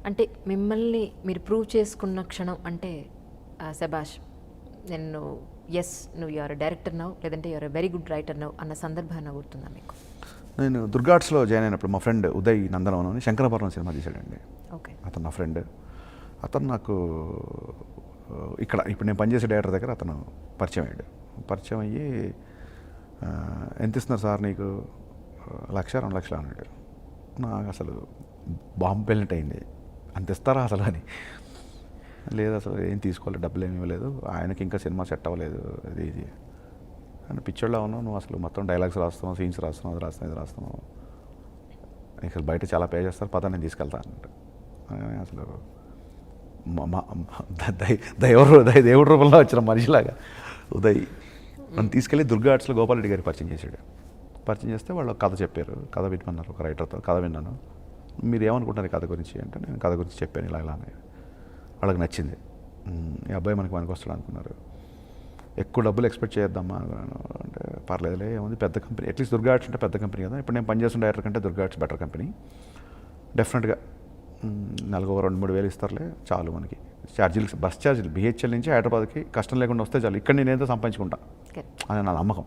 అంటే మిమ్మల్ని మీరు ప్రూవ్ చేసుకున్న క్షణం అంటే శభాష్ నేను ఎస్ నువ్వు యూఆర్ డైరెక్టర్ నవ్వు లేదంటే యూఆర్ వెరీ గుడ్ రైటర్ నవ్వు అన్న సందర్భాన్ని గుర్తుందా మీకు? నేను దుర్గాట్స్లో జాయిన్ అయినప్పుడు మా ఫ్రెండ్ ఉదయ్ నందనవనం అని శంకరభరణం సినిమా తీశాడండి. ఓకే. అతను నా ఫ్రెండ్. అతను నాకు ఇప్పుడు నేను పనిచేసే డైరెక్టర్ దగ్గర అతను పరిచయం అయ్యాడు. పరిచయం అయ్యి ఎంత ఇస్తున్నారు సార్ నీకు? 1,00,000 2 లక్షలు అన్నాడు. నాకు అసలు బాంబు పెళ్ళినట్టు అయింది. అంత ఇస్తారా అసలు అని. లేదు అసలు ఏం తీసుకోవాలి, డబ్బులు ఏమి ఇవ్వలేదు, ఆయనకి ఇంకా సినిమా సెట్ అవ్వలేదు, అది ఇది అని పిచ్చోళ్ళ ఉన్నావు నువ్వు. అసలు మొత్తం డైలాగ్స్ రాస్తున్నావు, సీన్స్ రాస్తున్నావు, అది రాస్తున్నావు, ఇది రాస్తున్నావు, అసలు బయట చాలా పే చేస్తారు, పద నేను తీసుకెళ్తా అన్నట్టు. అసలు దేవుడి రూపంలో వచ్చిన మనిషిలాగా ఉదయ్ నన్ను తీసుకెళ్ళి దుర్గా ఆర్ట్స్లో గోపాల్ రెడ్డి గారికి పరిచయం చేశాడు. పరిచయం చేస్తే వాళ్ళు కథ చెప్పారు, కథ వినమన్నారు, ఒక రైటర్తో కథ విన్నాను. మీరు ఏమనుకుంటారు కథ గురించి అంటే నేను కథ గురించి చెప్పాను ఇలా ఇలా అని. వాళ్ళకి నచ్చింది. ఈ అబ్బాయి మనకి వస్తాడు అనుకున్నారు. ఎక్కువ డబ్బులు ఎక్స్పెక్ట్ చేద్దామా అనుకున్నాను. అంటే పర్లేదులే ఏముంది, పెద్ద కంపెనీ, అట్లీస్ట్ దుర్గా ఆర్ట్స్ అంటే పెద్ద కంపెనీ కదా. ఇప్పుడు నేను పనిచేస్తున్న డైరెక్టర్ కంటే దుర్గా ఆర్ట్స్ బెటర్ కంపెనీ. డెఫినెట్గా నెలకు 2-3 వేలు ఇస్తారులే చాలు మనకి. ఛార్జీలు, బస్ ఛార్జీలు బిహెచ్ఎల్ నుంచి హైదరాబాద్కి కష్టం లేకుండా వస్తే చాలు, ఇక్కడ నేనేదో సంపాదించుకుంటా అని నా నమ్మకం.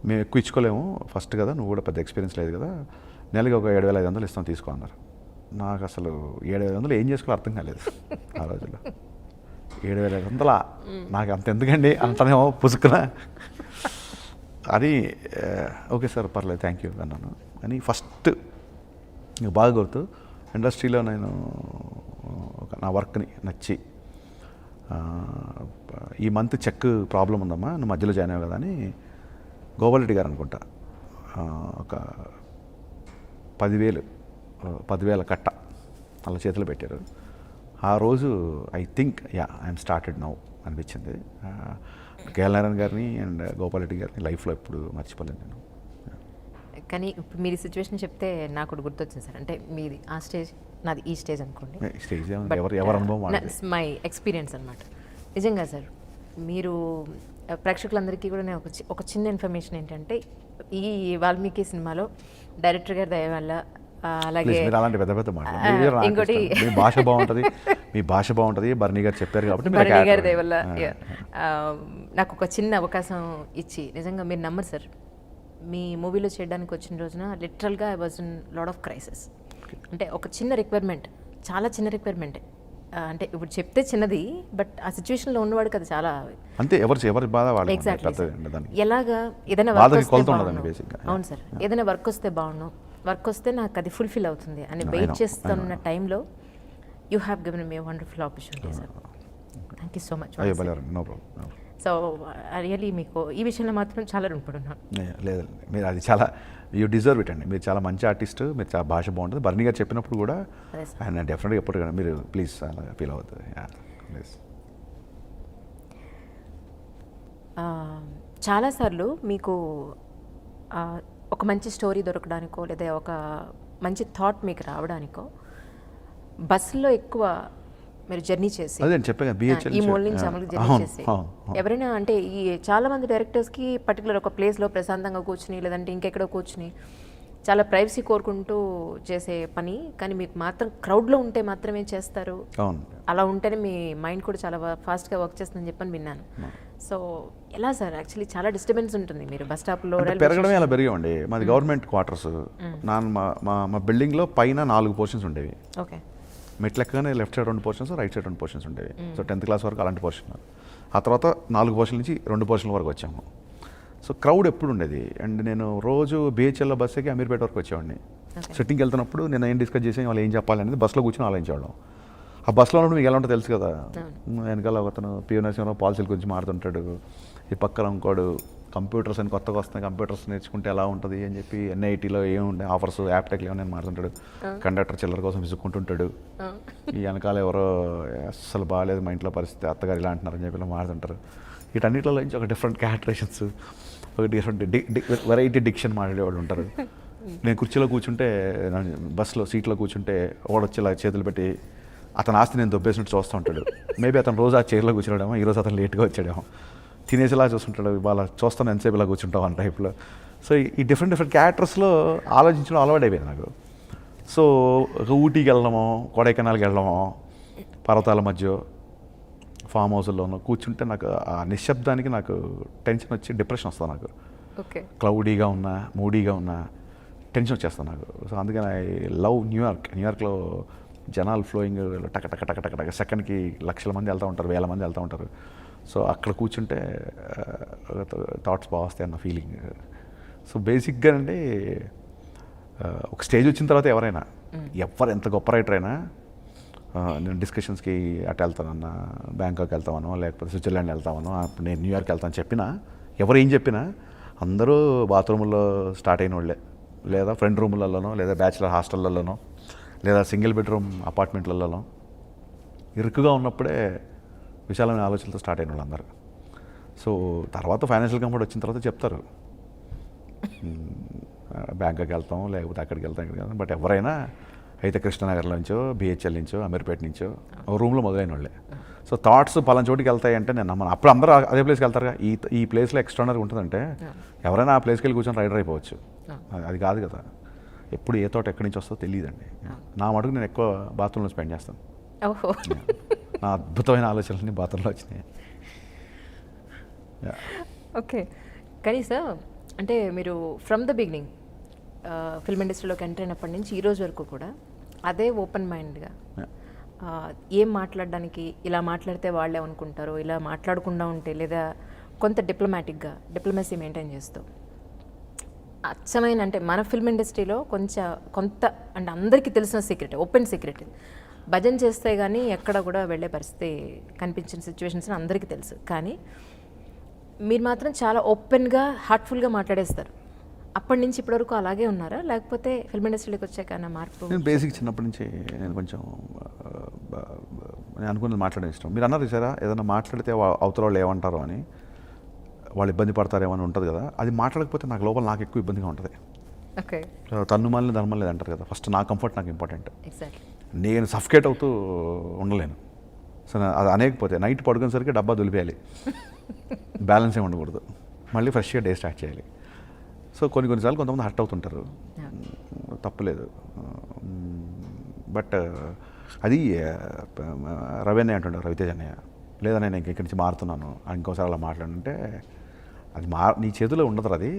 మేము ఎక్కువ ఇచ్చుకోలేము ఫస్ట్ కదా, నువ్వు కూడా పెద్ద ఎక్స్పీరియన్స్ లేదు కదా, నెలకి ఒక 7,500 ఇస్తాం తీసుకో అన్నారు. నాకు అసలు 7,500 ఏం చేసుకోవాలో అర్థం కాలేదు ఆ రోజుల్లో. 7,500 నాకు అంత ఎందుకండి అంతనేమో పుసుకున అది. ఓకే సార్ పర్లేదు థ్యాంక్ యూ అన్నాను. అని ఫస్ట్ ఇంకా బాగా గుర్తు, ఇండస్ట్రీలో నేను నా వర్క్ని నచ్చి ఈ మంత్ చెక్ ప్రాబ్లం ఉందమ్మా నువ్వు మధ్యలో జాయిన్ అయ్యావు కదా అని గోపాల్ రెడ్డి గారు అనుకుంటా ఒక 10,000 కట్ట అలా చేతిలో పెట్టారు. ఆ రోజు I think I'm started now అనిపించింది. కేఎల్ నారాయణ గారిని అండ్ గోపాల్ రెడ్డి గారిని లైఫ్లో ఎప్పుడు మర్చిపోలేను నేను. కానీ ఇప్పుడు మీరు సిచ్యువేషన్ చెప్తే నాకు కూడా గుర్తొచ్చింది సార్. అంటే మీది ఆ స్టేజ్, నాది ఈ స్టేజ్ అనుకోండి. స్టేజ్ ఎవరు అనుభవం మై ఎక్స్పీరియన్స్ అనమాట. నిజంగా సార్ మీరు ప్రేక్షకులందరికీ కూడా నేను ఒక చిన్న ఇన్ఫర్మేషన్ ఏంటంటే ఈ వాల్మీకి సినిమాలో డైరెక్టర్ గారి దయ వల్ల అలాగే అలాంటి పెద్ద పెద్ద ఇంకోటి మీ భాష బాగుంటుంది బర్నీ గారు చెప్పారు కాబట్టి బర్నీ గారి దయ వల్ల నాకు ఒక చిన్న అవకాశం ఇచ్చి నిజంగా మీరు నమ్మరు సార్, మీ మూవీలో చేయడానికి వచ్చిన రోజున లిటరల్గా I was in lot of crisis. అంటే ఒక చిన్న రిక్వైర్మెంట్, చాలా చిన్న రిక్వైర్మెంట్, అంటే ఇప్పుడు చెప్తే చిన్నది బట్ ఆ సిచ్యువేషన్లో ఉన్నవాడు కదా చాలా అంతే. ఎవరి బాధ వాళ్ళు. ఎగ్జాక్ట్లీ. ఎలాగా ఏదైనా వర్క్ వస్తే అవును సార్, ఏదైనా వర్క్ వస్తే బాగుండు, వర్క్ వస్తే నాకు అది ఫుల్ఫిల్ అవుతుంది అని వెయిట్ చేస్తున్న టైంలో you have given me wonderful opportunity sir. Thank you so much. No problem. So really మీకు ఈ విషయంలో మాత్రం చాలా రుణపడి ఉన్నాను. లేదండి మీరు అది చాలా యూ డిజర్వ్ ఇట్ అండి. మీరు చాలా మంచి ఆర్టిస్ట్, మీరు చాలా భాష బాగుంటుంది. బర్నీ గారు చెప్పినప్పుడు కూడా ఆయన డెఫినెట్గా ఎప్పుడు మీరు ప్లీజ్ అలా ఫీల్ అవుతుంది ప్లీజ్. చాలాసార్లు మీకు ఒక మంచి స్టోరీ దొరకడానికో లేదా ఒక మంచి థాట్ మీకు రావడానికో బస్సులో ఎక్కువ మీరు జర్నీ చేసి ఈ మూల నుంచి అమలు జర్నీ చేసి ఎవరైనా అంటే ఈ చాలా మంది డైరెక్టర్స్కి పర్టికులర్ ఒక ప్లేస్లో ప్రశాంతంగా కూర్చుని లేదంటే ఇంకెక్కడో కూర్చుని చాలా ప్రైవసీ కోరుకుంటూ చేసే పని, కానీ మీకు మాత్రం క్రౌడ్లో ఉంటే మాత్రమే చేస్తారు. అలా ఉంటేనే మీ మైండ్ కూడా చాలా ఫాస్ట్గా వర్క్ చేస్తుందని చెప్పని విన్నాను. సో ఎలా సార్ యాక్చువల్లీ చాలా డిస్టర్బెన్స్ ఉంటుంది. మీరు బస్ స్టాప్లో పెరగడమే అలా పెరిగామండి. మాది గవర్నమెంట్ క్వార్టర్స్. మా బిల్డింగ్లో పైన 4 పోర్షన్స్ ఉండేవి. ఓకే. మెట్లు ఎక్కగానే left side 2 portions, right side 2 portions ఉండేవి. సో 10th క్లాస్ వరకు అలాంటి పోర్షన్. ఆ తర్వాత 4 పోర్షన్ల నుంచి 2 పోర్షన్ల వరకు వచ్చాము. సో క్రౌడ్ ఎప్పుడు ఉండేది. అండ్ నేను రోజు బిహెచ్ఎల్లో బస్ ఎక్కి అమీర్పేట వరకు వచ్చేవాడిని. సెట్టింగ్కి వెళ్తున్నప్పుడు నేను ఏం డిస్కస్ చేసి వాళ్ళు ఏం చెప్పాలనేది బస్సులో కూర్చొని ఆలోచించేవాళ్ళం. ఆ బస్సులో ఉన్నప్పుడు మీకు ఎలా ఉంటుందో తెలుసు కదా, వెనకాల ఒకతను పియూ నరసింహరావు పాలసీల గురించి మాట్లాడుతుంటాడు, ఈ పక్కన ఇంకోడు కంప్యూటర్స్ అని కొత్తగా వస్తున్నాయి, కంప్యూటర్స్ నేర్చుకుంటే ఎలా ఉంటుంది అని చెప్పి ఎన్ఐటీలో ఏముండే ఆఫర్స్ యాప్టెక్లో ఏమని మాట్లాడుతుంటాడు, కండక్టర్ చిల్లర కోసం విసుక్కుంటుంటాడు, ఈ వెనకాల ఎవరో అస్సలు బాగాలేదు మా ఇంట్లో పరిస్థితి, అత్తగారు ఇలా అంటున్నారని చెప్పి ఇలా మాట్లాడుతుంటారు. వీటన్నిటిలో నుంచి ఒక డిఫరెంట్ క్యారెక్టరేషన్స్, ఒక డిఫరెంట్ వెరైటీ డిక్షన్ మాట్లాడేవాళ్ళు ఉంటారు. నేను కుర్చీలో కూర్చుంటే, బస్సులో సీట్లో కూర్చుంటే వాడొచ్చి ఇలా చేతులు పెట్టి అతని ఆస్తి నేను దొబ్బేసినట్టు చూస్తూ ఉంటాడు. మేబీ అతను రోజు ఆ చైర్లో కూర్చున్నాడేమో, ఈరోజు అతను లేట్గా వచ్చాడేమో, తినేసేలా చూస్తుంటాడు, ఇవాళ చూస్తాను ఎంతసేపు ఇలా కూర్చుంటాం అన్న టైప్లో. సో ఈ డిఫరెంట్ క్యారెక్టర్స్లో ఆలోచించడం అలవాటు అయిపోయింది నాకు. సో ఊటీకి వెళ్ళడమో కొడైకెనాల్కి వెళ్ళడమో పర్వతాల మధ్య ఫామ్ హౌస్లోనూ కూర్చుంటే నాకు ఆ నిశ్శబ్దానికి నాకు టెన్షన్ వచ్చి డిప్రెషన్ వస్తుంది నాకు. ఓకే. క్లౌడీగా ఉన్నా మూడీగా ఉన్నా టెన్షన్ వచ్చేస్తుంది నాకు. సో అందుకని ఐ లవ్ న్యూయార్క్లో జనాలు ఫ్లోయింగ్ టక టక టక టక టక సెకండ్కి లక్షల మంది వెళ్తూ ఉంటారు, వేల మంది వెళ్తూ ఉంటారు. సో అక్కడ కూర్చుంటే థాట్స్ బాగా వస్తాయి అన్న ఫీలింగ్. సో బేసిక్గా అండి ఒక స్టేజ్ వచ్చిన తర్వాత ఎవరైనా ఎవరు ఎంత గొప్ప రైటర్ అయినా నేను డిస్కషన్స్కి అటు వెళ్తానన్నా బ్యాంకాక్ వెళ్తామనో లేకపోతే స్విట్జర్లాండ్ వెళ్తామనో అప్పుడు నేను న్యూయార్క్ వెళ్తాను చెప్పినా ఎవరు ఏం చెప్పినా అందరూ బాత్రూముల్లో స్టార్ట్ అయిన వాళ్ళే, లేదా ఫ్రెండ్ రూములలోనో లేదా బ్యాచిలర్ హాస్టళ్ళలోనో లేదా సింగిల్ బెడ్రూమ్ అపార్ట్మెంట్లలోనో ఇరుకుగా ఉన్నప్పుడే విశాలమైన ఆలోచనలతో స్టార్ట్ అయిన వాళ్ళు అందరూ. సో తర్వాత ఫైనాన్షియల్ కంఫర్ట్ వచ్చిన తర్వాత చెప్తారు బ్యాంకాక్ వెళ్తాం లేకపోతే అక్కడికి వెళ్తాం ఇక్కడికి వెళ్తాం. బట్ ఎవరైనా అయితే కృష్ణనగర్లో నుంచో బిహెచ్ఎల్ నుంచో అమీర్పేట నుంచో ఒక రూమ్లో మొదలైన వాళ్ళే. సో థాట్స్ పలానా చోటికి వెళ్తాయంటే నేను నమ్మను. అప్పుడు అందరూ అదే ప్లేస్కి వెళ్తారుగా. ఈ ప్లేస్లో ఎక్స్ట్రానరీ ఉంటుందంటే ఎవరైనా ఆ ప్లేస్కి వెళ్ళి కూర్చొని రైడర్ అయిపోవచ్చు. అది కాదు కదా. ఎప్పుడు ఏ తోట ఎక్కడి నుంచి వస్తుందో తెలియదండి. నా మటుకు నేను ఎక్కువ బాత్రూంలో స్పెండ్ చేస్తాను. ఓహో. నా అద్భుతమైన ఆలోచనలన్నీ బాత్రూంలో వచ్చినాయి. ఓకే. కానీ సార్ అంటే మీరు ఫ్రమ్ ద బిగినింగ్ ఫిల్మ్ ఇండస్ట్రీలోకి ఎంటర్ అయినప్పటి నుంచి ఈ రోజు వరకు కూడా అదే ఓపెన్ మైండ్గా ఏం మాట్లాడడానికి ఇలా మాట్లాడితే వాళ్ళే అనుకుంటారు, ఇలా మాట్లాడకుండా ఉంటే లేదా కొంత డిప్లొమసీ మెయింటైన్ చేస్తూ అచ్చమైన అంటే మన ఫిల్మ్ ఇండస్ట్రీలో కొంత అంటే అందరికీ తెలిసిన సీక్రెట్, ఓపెన్ సీక్రెట్. భజన చేస్తే కానీ ఎక్కడ కూడా వెళ్ళే పరిస్థితి కనిపించిన సిచ్యువేషన్స్ అందరికీ తెలుసు. కానీ మీరు మాత్రం చాలా ఓపెన్గా హార్ట్ఫుల్గా మాట్లాడేస్తారు. అప్పటి నుంచి ఇప్పటివరకు అలాగే ఉన్నారా లేకపోతే ఫిల్మ్ ఇండస్ట్రీలోకి వచ్చాక మార్పు? నేను బేసిక్ చిన్నప్పటి నుంచి నేను కొంచెం నేను అనుకున్నది మాట్లాడడం ఇష్టం. మీరు అన్నారు సరే ఏదైనా మాట్లాడితే అవతల వాళ్ళు ఏమంటారో అని, వాళ్ళు ఇబ్బంది పడతారేమో అని ఉంటుంది కదా. అది మాట్లాడకపోతే నాకు లోపల నాకు ఎక్కువ ఇబ్బందిగా ఉంటుంది. ఓకే. తన్నుమాలని ధర్మం లేదు అంటారు కదా. ఫస్ట్ నా కంఫర్ట్ నాకు ఇంపార్టెంట్. ఎగ్జాక్ట్లీ. నేను సఫికేట్ అవుతూ ఉండలేను. సో అది అనేకపోతే నైట్ పడుకునేసరికి డబ్బా దులిపేయాలి, బ్యాలెన్స్ ఏమి ఉండకూడదు, మళ్ళీ ఫ్రెష్గా డే స్టార్ట్ చేయాలి. సో కొన్నిసార్లు కొంతమంది హర్ట్ అవుతుంటారు, తప్పులేదు. బట్ అది రవి అన్నయ్య అంటుంటారు, రవితేజ అన్నయ్య, లేదా నేను ఇక్కడి నుంచి మారుతున్నాను ఇంకోసారి అలా మాట్లాడంటే అది నీ చేతిలో ఉండదు. అది